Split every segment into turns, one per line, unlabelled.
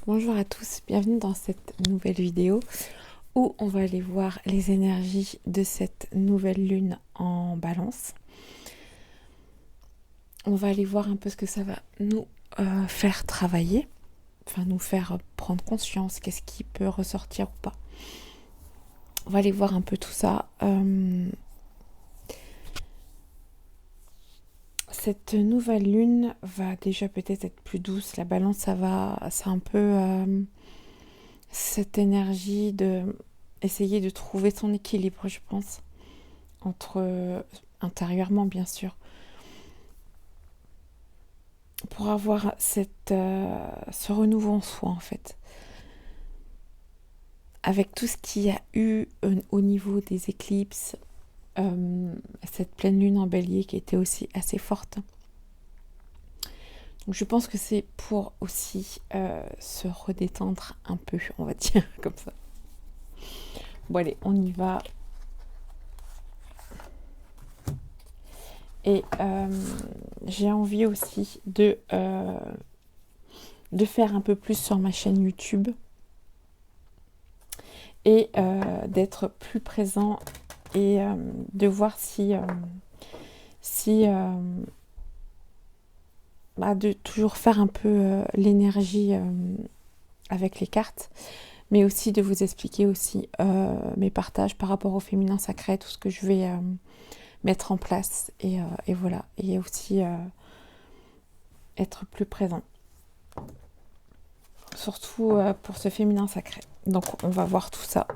Bonjour à tous, bienvenue dans cette nouvelle vidéo où on va aller voir les énergies de cette nouvelle lune en balance. On va aller voir un peu ce que ça va nous faire travailler, enfin nous faire prendre conscience, qu'est-ce qui peut ressortir ou pas. On va aller voir un peu tout ça. Cette nouvelle lune va déjà peut-être être plus douce. La balance, c'est un peu cette énergie de essayer de trouver son équilibre, je pense, entre intérieurement, bien sûr, pour avoir ce renouveau en soi, en fait. Avec tout ce qu'il y a eu au niveau des éclipses, cette pleine lune en bélier qui était aussi assez forte. Donc je pense que c'est pour aussi se redétendre un peu, on va dire, comme ça. Bon allez, on y va. Et j'ai envie aussi de faire un peu plus sur ma chaîne YouTube et d'être plus présent et de voir si de toujours faire un peu l'énergie avec les cartes, mais aussi de vous expliquer aussi mes partages par rapport au féminin sacré, tout ce que je vais mettre en place et voilà, et aussi être plus présent, surtout pour ce féminin sacré. Donc on va voir tout ça.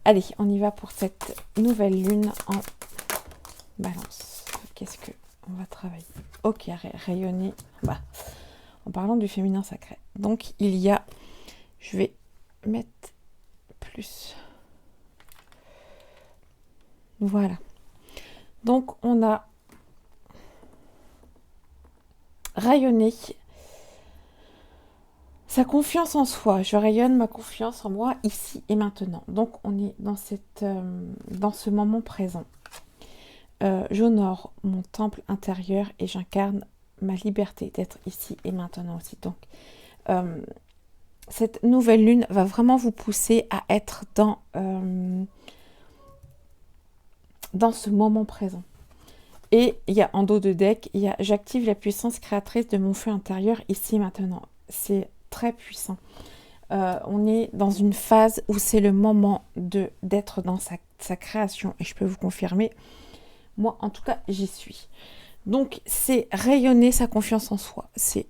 Allez, on y va pour cette nouvelle lune en balance. Qu'est-ce que on va travailler? Ok, rayonner. En parlant du féminin sacré. Donc il y a, je vais mettre plus. Voilà. Donc on a rayonné sa confiance en soi. Je rayonne ma confiance en moi ici et maintenant. Donc on est dans ce moment présent. J'honore mon temple intérieur et j'incarne ma liberté d'être ici et maintenant aussi. Donc cette nouvelle lune va vraiment vous pousser à être dans ce moment présent. Et il y a en dos de deck, il y a j'active la puissance créatrice de mon feu intérieur ici et maintenant. C'est très puissant. On est dans une phase où c'est le moment d'être dans sa création. Et je peux vous confirmer, moi en tout cas j'y suis. Donc c'est rayonner sa confiance en soi. C'est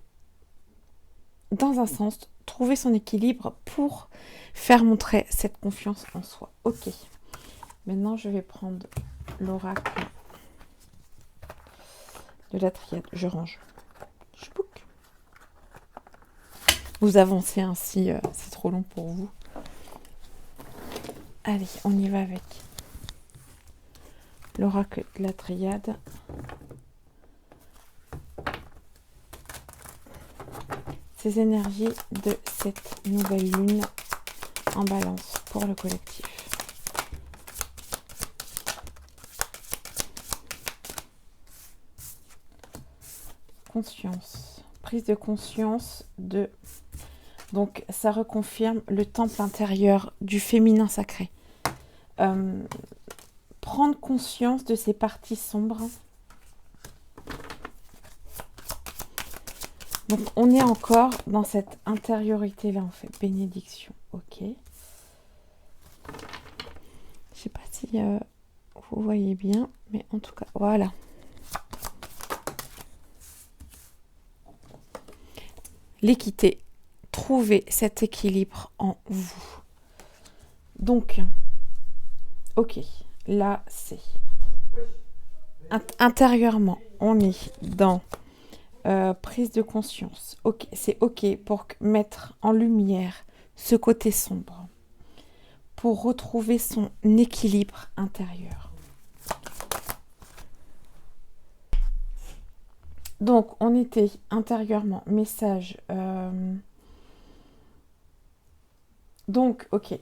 dans un sens trouver son équilibre pour faire montrer cette confiance en soi. Ok. Maintenant je vais prendre l'oracle de la triade. Je range. Vous avancez ainsi, c'est trop long pour vous. Allez, on y va avec l'oracle de la triade. Ces énergies de cette nouvelle lune en balance pour le collectif. Conscience. Prise de conscience de... Donc, ça reconfirme le temple intérieur du féminin sacré. Prendre conscience de ces parties sombres. Donc, on est encore dans cette intériorité-là, en fait. Bénédiction. Ok. Je sais pas si vous voyez bien, mais en tout cas, voilà. L'équité. Trouvez cet équilibre en vous. Donc, ok, là, c'est... Intérieurement, on est dans prise de conscience. Ok, c'est ok pour mettre en lumière ce côté sombre, pour retrouver son équilibre intérieur. Donc, on était intérieurement, message. Donc, ok.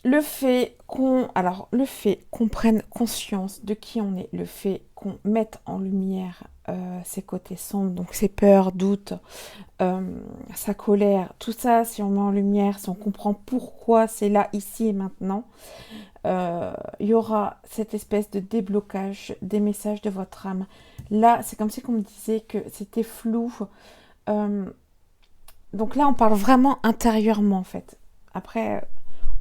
Le fait qu'on prenne conscience de qui on est, le fait qu'on mette en lumière ses côtés sombres, donc ses peurs, doutes, sa colère, tout ça, si on met en lumière, si on comprend pourquoi c'est là, ici et maintenant, il y aura cette espèce de déblocage des messages de votre âme. Là, c'est comme si on me disait que c'était flou. Euh, donc là, on parle vraiment intérieurement, en fait. Après,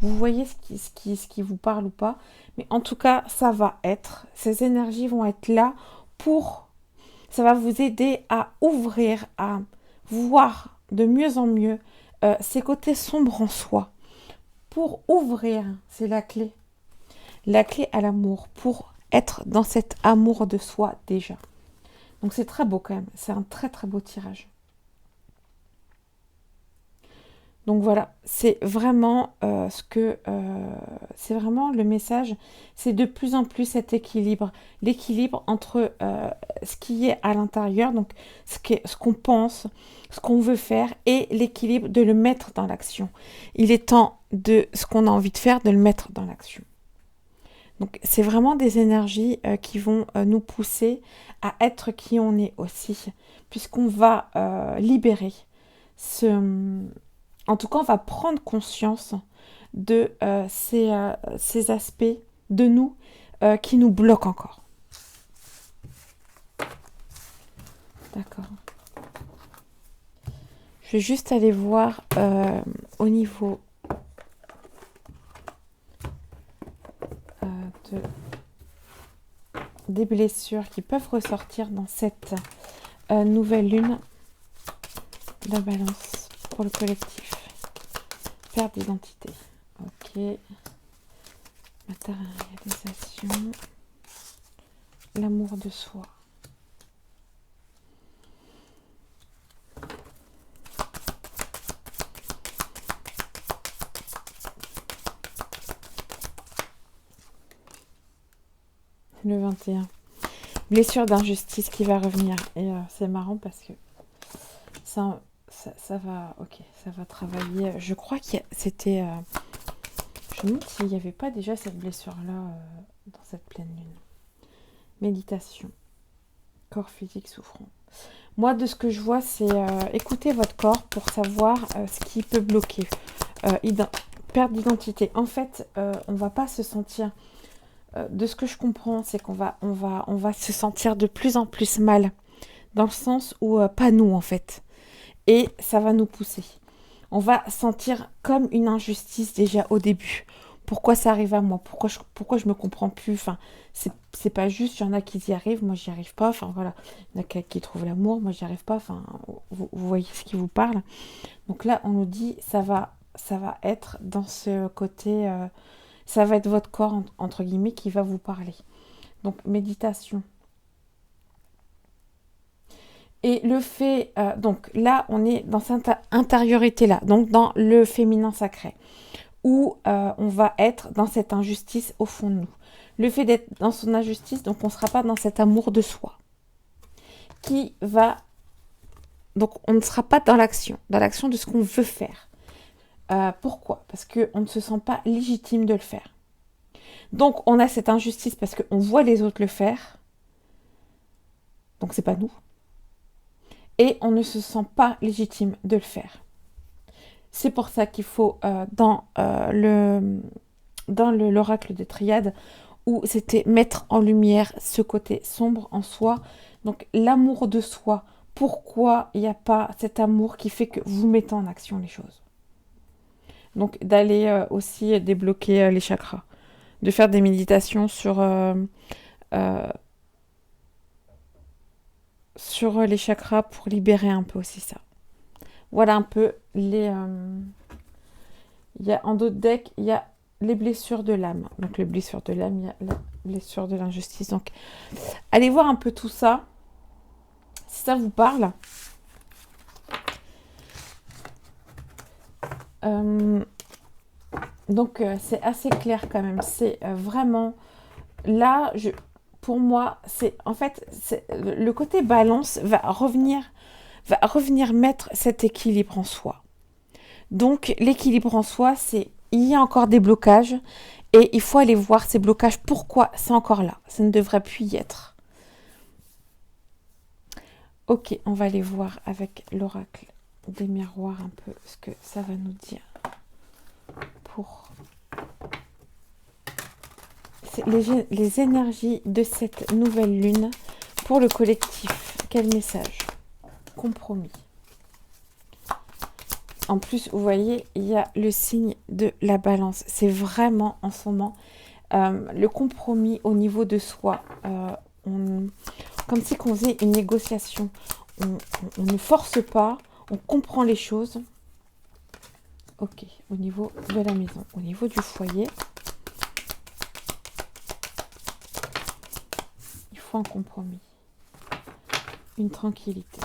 vous voyez ce qui vous parle ou pas. Mais en tout cas, ça va être. Ces énergies vont être là pour... Ça va vous aider à ouvrir, à voir de mieux en mieux ces côtés sombres en soi. Pour ouvrir, c'est la clé. La clé à l'amour. Pour être dans cet amour de soi déjà. Donc c'est très beau quand même. C'est un très très beau tirage. Donc voilà, c'est vraiment c'est vraiment le message, c'est de plus en plus cet équilibre, l'équilibre entre ce qui est à l'intérieur, donc ce qu'on pense, ce qu'on veut faire, et l'équilibre de le mettre dans l'action. Il est temps de ce qu'on a envie de faire, de le mettre dans l'action. Donc c'est vraiment des énergies qui vont nous pousser à être qui on est aussi, puisqu'on va libérer ce... En tout cas, on va prendre conscience de ces aspects de nous qui nous bloquent encore. D'accord. Je vais juste aller voir au niveau des blessures qui peuvent ressortir dans cette nouvelle lune. La balance pour le collectif. Perte d'identité. Ok. Matérialisation. L'amour de soi. Le 21. Blessure d'injustice qui va revenir. Et c'est marrant parce que ça va, ok, ça va travailler. Je crois que c'était... je me demande s'il n'y avait pas déjà cette blessure-là dans cette pleine lune. Méditation. Corps physique souffrant. Moi, de ce que je vois, c'est écouter votre corps pour savoir ce qui peut bloquer. Perte d'identité. En fait, on va pas se sentir... de ce que je comprends, c'est qu'on va se sentir de plus en plus mal. Dans le sens où, pas nous, en fait. Et ça va nous pousser. On va sentir comme une injustice déjà au début. Pourquoi ça arrive à moi? Pourquoi je me comprends plus? Enfin, c'est pas juste, il y en a qui y arrivent, moi j'y arrive pas. Enfin voilà, il y en a qui trouvent l'amour, moi j'y arrive pas. Enfin, vous voyez ce qui vous parle. Donc là, on nous dit, ça va être dans ce côté, ça va être votre corps, entre guillemets, qui va vous parler. Donc, méditation. Et le fait, donc là, on est dans cette intériorité-là, donc dans le féminin sacré, où on va être dans cette injustice au fond de nous. Le fait d'être dans son injustice, donc on ne sera pas dans cet amour de soi, qui va... Donc on ne sera pas dans l'action de ce qu'on veut faire. Pourquoi? Parce qu'on ne se sent pas légitime de le faire. Donc on a cette injustice parce qu'on voit les autres le faire, donc c'est pas nous. Et on ne se sent pas légitime de le faire. C'est pour ça qu'il faut, dans l'oracle des triades, où c'était mettre en lumière ce côté sombre en soi, donc l'amour de soi. Pourquoi il n'y a pas cet amour qui fait que vous mettez en action les choses? Donc d'aller aussi débloquer les chakras, de faire des méditations sur les chakras pour libérer un peu aussi ça. Voilà un peu les... il y a en d'autres decks, il y a les blessures de l'âme. Donc les blessures de l'âme, il y a la blessure de l'injustice. Donc allez voir un peu tout ça, si ça vous parle. Donc c'est assez clair quand même. C'est vraiment... Là, pour moi, c'est en fait, le côté balance va revenir mettre cet équilibre en soi. Donc l'équilibre en soi, c'est il y a encore des blocages et il faut aller voir ces blocages. Pourquoi c'est encore là? Ça ne devrait plus y être. Ok, on va aller voir avec l'oracle des miroirs un peu ce que ça va nous dire pour les énergies de cette nouvelle lune pour le collectif. Quel message? Compromis. En plus, vous voyez, il y a le signe de la balance. C'est vraiment en ce moment le compromis au niveau de soi. Comme si on faisait une négociation. On ne force pas, on comprend les choses. Ok, au niveau de la maison, au niveau du foyer, il faut un compromis, une tranquillité.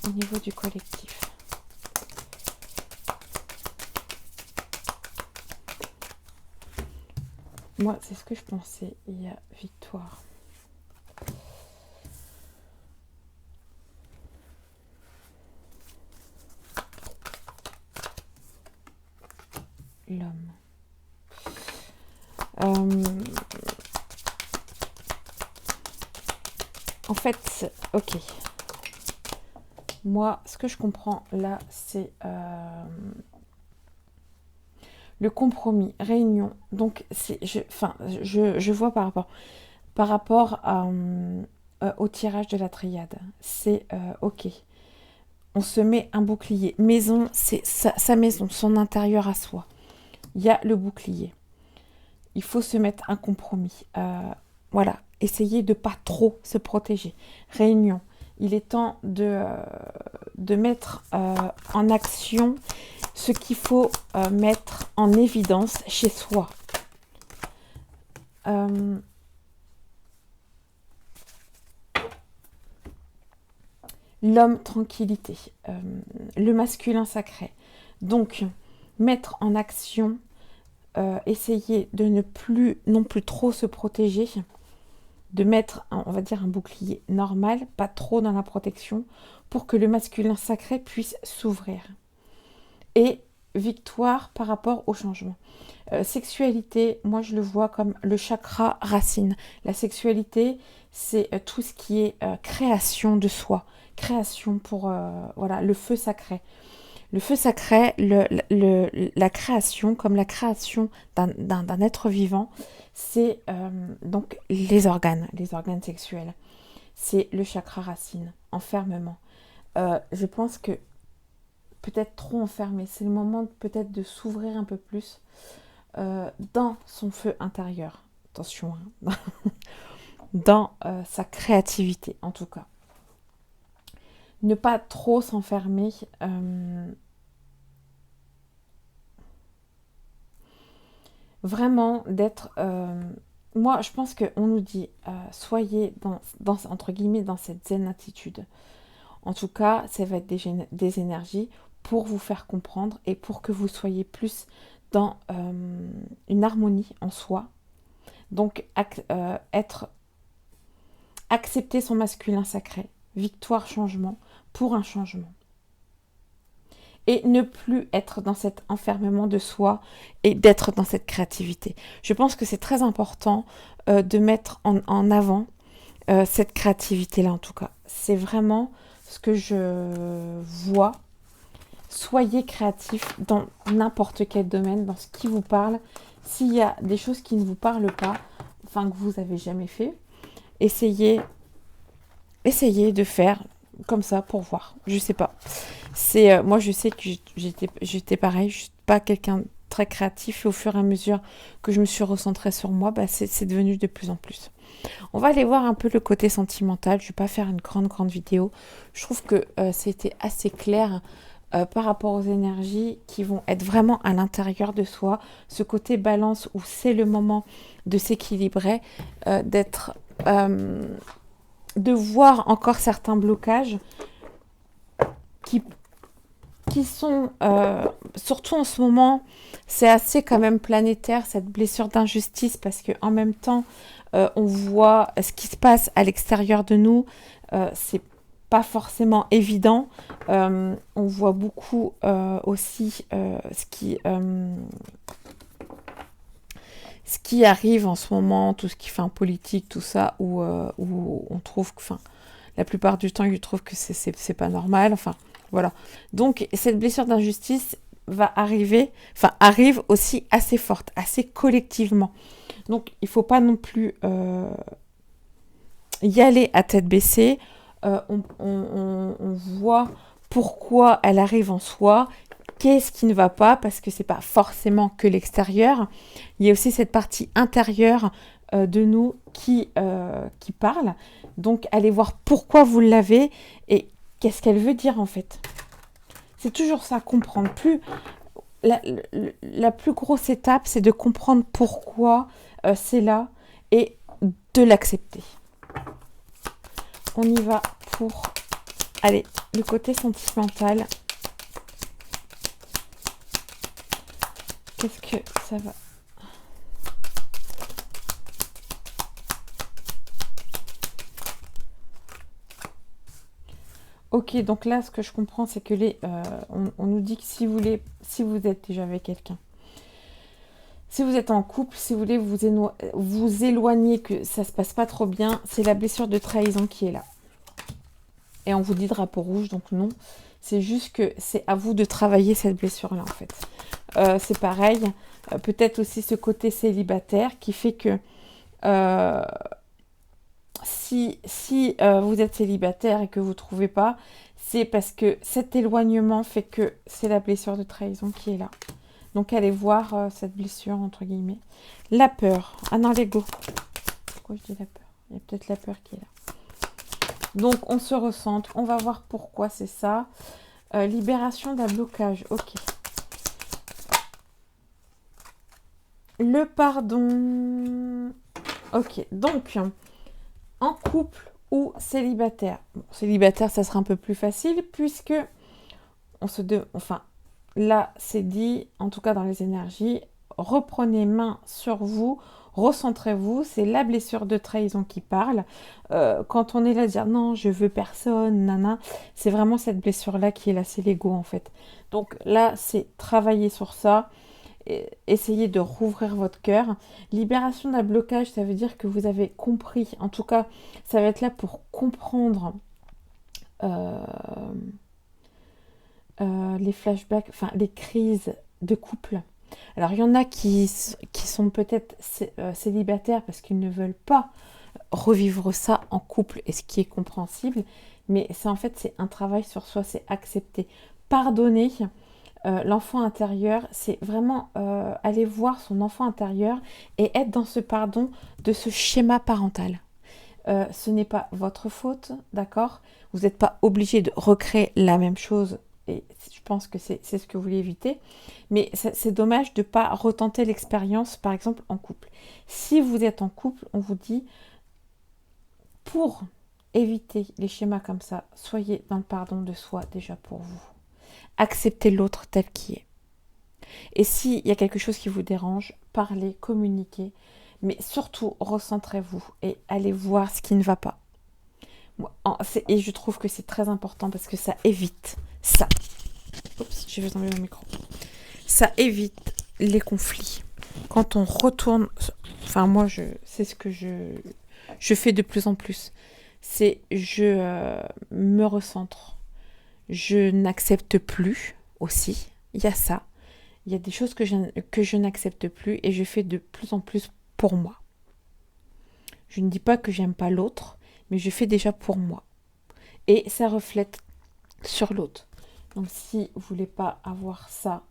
Au niveau du collectif. Moi, c'est ce que je pensais. Il y a victoire. L'homme. En fait, ok. Moi, ce que je comprends là, c'est le compromis, réunion. Donc, je vois par rapport au tirage de la triade. C'est ok. On se met un bouclier. Maison, c'est sa maison, son intérieur à soi. Il y a le bouclier. Il faut se mettre un compromis. Voilà. Essayez de pas trop se protéger. Réunion. Il est temps de mettre en action ce qu'il faut mettre en évidence chez soi. L'homme, tranquillité. Le masculin sacré. Donc, mettre en action, essayer de ne plus non plus trop se protéger, de mettre, on va dire, un bouclier normal, pas trop dans la protection, pour que le masculin sacré puisse s'ouvrir. Et victoire par rapport au changement. Sexualité, moi je le vois comme le chakra racine. La sexualité, c'est tout ce qui est création de soi, création pour voilà, le feu sacré. Le feu sacré, la création, comme la création d'un être vivant, c'est donc les organes sexuels. C'est le chakra racine, enfermement. Je pense que peut-être trop enfermé, c'est le moment peut-être de s'ouvrir un peu plus dans son feu intérieur. Attention, hein, dans sa créativité en tout cas. Ne pas trop s'enfermer. Vraiment d'être... moi, je pense qu'on nous dit, soyez entre guillemets, dans cette zen attitude. En tout cas, ça va être des énergies pour vous faire comprendre et pour que vous soyez plus dans une harmonie en soi. Donc, accepter son masculin sacré, victoire, changement, pour un changement. Et ne plus être dans cet enfermement de soi et d'être dans cette créativité. Je pense que c'est très important de mettre en avant cette créativité-là en tout cas. C'est vraiment ce que je vois. Soyez créatif dans n'importe quel domaine, dans ce qui vous parle. S'il y a des choses qui ne vous parlent pas, enfin que vous n'avez jamais fait, essayez de faire comme ça pour voir. Je sais pas. C'est moi je sais que j'étais pareil, je suis pas quelqu'un de très créatif et au fur et à mesure que je me suis recentrée sur moi, bah c'est devenu de plus en plus. On va aller voir un peu le côté sentimental. Je vais pas faire une grande vidéo. Je trouve que c'était assez clair par rapport aux énergies qui vont être vraiment à l'intérieur de soi. Ce côté balance où c'est le moment de s'équilibrer, d'être de voir encore certains blocages qui sont, surtout en ce moment, c'est assez quand même planétaire, cette blessure d'injustice, parce qu'en même temps, on voit ce qui se passe à l'extérieur de nous, c'est pas forcément évident. On voit beaucoup aussi ce qui arrive en ce moment, tout ce qui fait en politique, tout ça, où on trouve que La plupart du temps, il trouve que c'est pas normal. Enfin, voilà. Donc, cette blessure d'injustice va arriver, enfin, arrive aussi assez forte, assez collectivement. Donc, il faut pas non plus y aller à tête baissée. On voit pourquoi elle arrive en soi, qu'est-ce qui ne va pas, parce que c'est pas forcément que l'extérieur. Il y a aussi cette partie intérieure de nous qui parle. Donc, allez voir pourquoi vous l'avez et qu'est-ce qu'elle veut dire en fait. C'est toujours ça, comprendre. La plus grosse étape, c'est de comprendre pourquoi c'est là et de l'accepter. On y va pour, allez, le côté sentimental. Qu'est-ce que ça va? Ok, donc là, ce que je comprends, c'est que on nous dit que si vous êtes déjà avec quelqu'un, si vous êtes en couple, si vous voulez vous éloigner, que ça se passe pas trop bien, c'est la blessure de trahison qui est là. Et on vous dit drapeau rouge, donc non. C'est juste que c'est à vous de travailler cette blessure-là, en fait. C'est pareil. Peut-être aussi ce côté célibataire qui fait que si vous êtes célibataire et que vous ne trouvez pas, c'est parce que cet éloignement fait que c'est la blessure de trahison qui est là. Donc allez voir cette blessure, entre guillemets. La peur. Ah non, l'ego. Pourquoi je dis la peur? Il y a peut-être la peur qui est là. Donc on se recentre. On va voir pourquoi c'est ça. Libération d'un blocage. Ok. Le pardon. Ok. Donc, en couple ou célibataire. Bon, célibataire, ça sera un peu plus facile puisque enfin, là, c'est dit, en tout cas dans les énergies, reprenez main sur vous, recentrez-vous, c'est la blessure de trahison qui parle. Quand on est là à dire non, je veux personne, nana, c'est vraiment cette blessure-là qui est là, c'est l'ego en fait. Donc là, c'est travailler sur ça, essayez de rouvrir votre cœur. Libération d'un blocage, ça veut dire que vous avez compris, en tout cas, ça va être là pour comprendre les flashbacks, enfin les crises de couple. Alors il y en a qui sont peut-être célibataires parce qu'ils ne veulent pas revivre ça en couple, et ce qui est compréhensible, mais c'est un travail sur soi, c'est accepter, pardonner. L'enfant intérieur, c'est vraiment aller voir son enfant intérieur et être dans ce pardon de ce schéma parental. Ce n'est pas votre faute, d'accord? Vous n'êtes pas obligé de recréer la même chose, et je pense que c'est ce que vous voulez éviter, mais c'est dommage de ne pas retenter l'expérience, par exemple, en couple. Si vous êtes en couple, on vous dit, pour éviter les schémas comme ça, soyez dans le pardon de soi déjà pour vous. Acceptez l'autre tel qu'il est. Et s'il y a quelque chose qui vous dérange, parlez, communiquez, mais surtout recentrez-vous et allez voir ce qui ne va pas. Et je trouve que c'est très important parce que ça évite ça. Oups, je vais tomber mon micro. Ça évite les conflits. Quand on retourne, enfin moi c'est ce que je fais de plus en plus. C'est je me recentre. Je n'accepte plus aussi. Il y a ça. Il y a des choses que je n'accepte plus et je fais de plus en plus pour moi. Je ne dis pas que j'aime pas l'autre, mais je fais déjà pour moi. Et ça reflète sur l'autre. Donc si vous voulez pas avoir ça,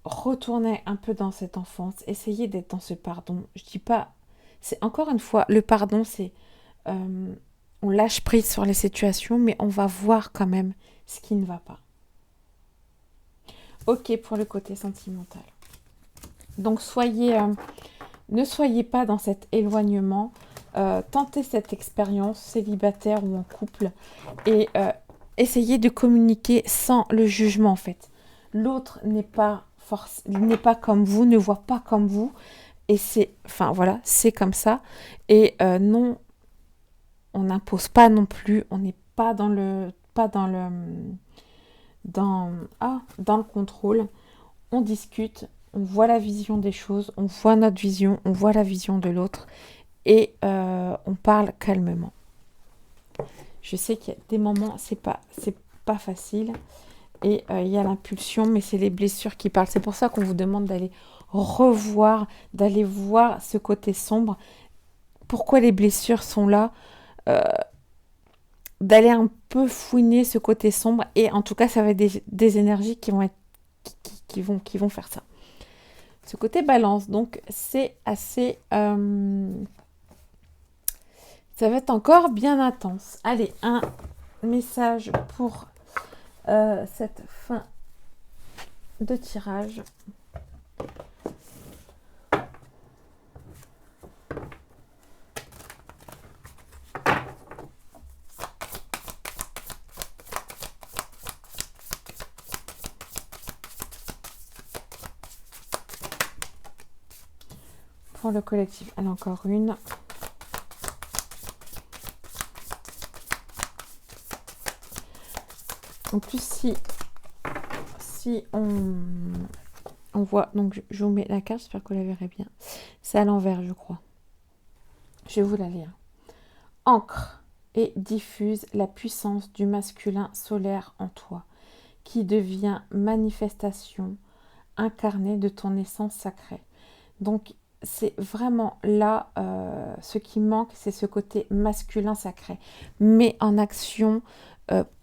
retournez un peu dans cette enfance, essayez d'être dans ce pardon. Je dis pas, c'est encore une fois, le pardon, c'est on lâche prise sur les situations, mais on va voir quand même ce qui ne va pas. Ok pour le côté sentimental. Donc ne soyez pas dans cet éloignement. Tentez cette expérience célibataire ou en couple et essayez de communiquer sans le jugement en fait. L'autre n'est pas comme vous, ne voit pas comme vous et c'est comme ça. Et non, on n'impose pas non plus, on n'est pas dans le contrôle. On discute, on voit la vision des choses, on voit notre vision, on voit la vision de l'autre et on parle calmement. Je sais qu'il y a des moments, c'est pas facile et il y a l'impulsion, mais c'est les blessures qui parlent. C'est pour ça qu'on vous demande d'aller revoir, d'aller voir ce côté sombre. Pourquoi les blessures sont là, d'aller un peu fouiner ce côté sombre, et en tout cas ça va être des énergies qui vont être qui vont faire ça. Ce côté balance, donc c'est assez ça va être encore bien intense. Allez, un message pour cette fin de tirage. Pour le collectif, allez, encore une. En plus, si on voit, donc je vous mets la carte, j'espère que vous la verrez bien. C'est à l'envers, je crois. Je vais vous la lire. Ancre et diffuse la puissance du masculin solaire en toi, qui devient manifestation incarnée de ton essence sacrée. Donc, c'est vraiment là, ce qui manque, c'est ce côté masculin sacré. Mets en action,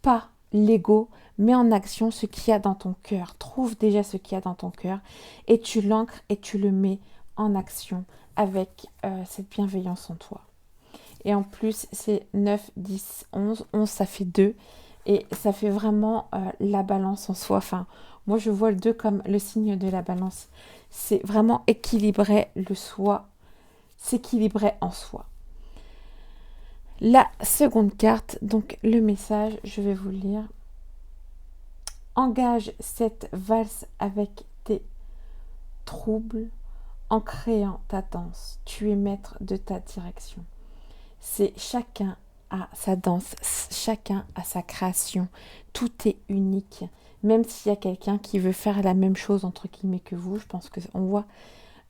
pas l'ego, mets en action ce qu'il y a dans ton cœur. Trouve déjà ce qu'il y a dans ton cœur et tu l'ancres et tu le mets en action avec cette bienveillance en toi. Et en plus, c'est 9, 10, 11. 11, ça fait 2. Et ça fait vraiment la balance en soi. Enfin, moi, je vois le 2 comme le signe de la balance. C'est vraiment équilibrer le soi, s'équilibrer en soi. La seconde carte, donc le message, je vais vous le lire. Engage cette valse avec tes troubles en créant ta danse. Tu es maître de ta direction. C'est chacun a sa danse, chacun a sa création. Tout est unique. Même s'il y a quelqu'un qui veut faire la même chose entre guillemets que vous, je pense qu'on voit,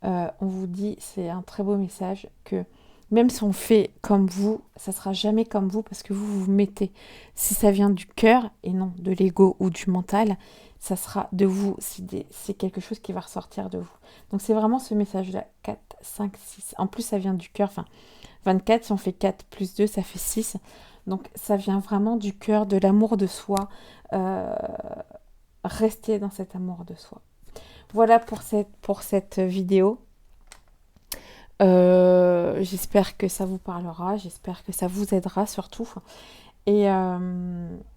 on vous dit, c'est un très beau message, que même si on fait comme vous, ça sera jamais comme vous parce que vous vous mettez. Si ça vient du cœur et non de l'ego ou du mental, ça sera de vous. C'est quelque chose qui va ressortir de vous. Donc c'est vraiment ce message-là. 4, 5, 6. En plus, ça vient du cœur. Enfin, 24, si on fait 4 plus 2, ça fait 6. Donc ça vient vraiment du cœur, de l'amour de soi. Rester dans cet amour de soi. Voilà pour cette vidéo. J'espère que ça vous parlera, j'espère que ça vous aidera surtout. Et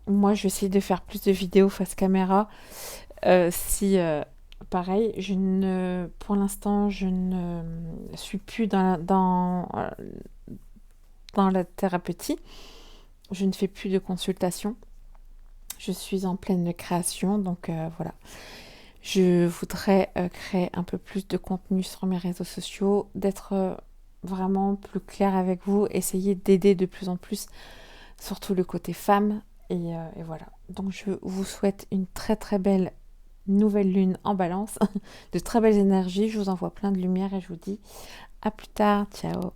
moi, je vais essayer de faire plus de vidéos face caméra. Pareil, pour l'instant, je ne suis plus dans la thérapeutie. Je ne fais plus de consultation. Je suis en pleine création, donc voilà. Je voudrais créer un peu plus de contenu sur mes réseaux sociaux, d'être vraiment plus claire avec vous, essayer d'aider de plus en plus, surtout le côté femme. Et voilà. Donc je vous souhaite une très très belle nouvelle lune en balance, de très belles énergies. Je vous envoie plein de lumière et je vous dis à plus tard. Ciao.